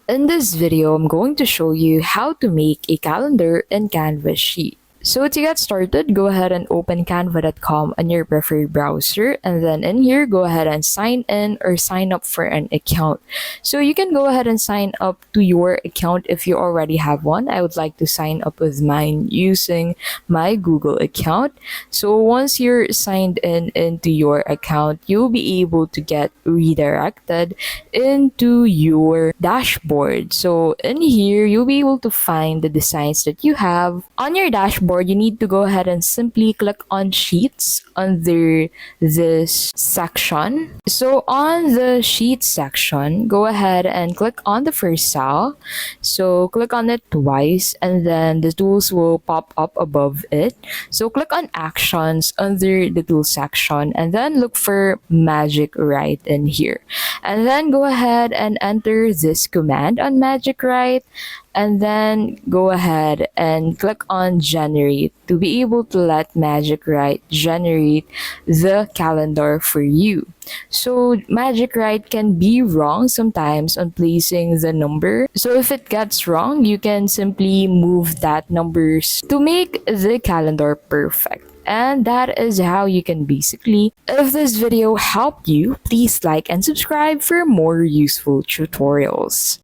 In this video, I'm going to show you how to make a calendar in Canva Sheet. So to get started, go ahead and open canva.com on your preferred browser, and then in here, go ahead and sign in or sign up for an account. So you can go ahead and sign up to your account if you already have one. I would like to sign up with mine using my Google account. So once you're signed in into your account, you'll be able to get redirected into your dashboard. So in here, you'll be able to find the designs that you have. On your dashboard, you need to go ahead and simply click on Sheets under this section. So on the Sheets section, go ahead and click on the first cell. So click on it twice and then the tools will pop up above it. So click on Actions under the Tools section and then look for Magic Write in here. And then go ahead and enter this command on Magic Write, and then go ahead and click on Generate to be able to let Magic Write generate the calendar for you. So Magic Write can be wrong sometimes on placing the number. So if it gets wrong, you can simply move that numbers to make the calendar perfect. And that is how you can basically. If this video helped you, please like and subscribe for more useful tutorials.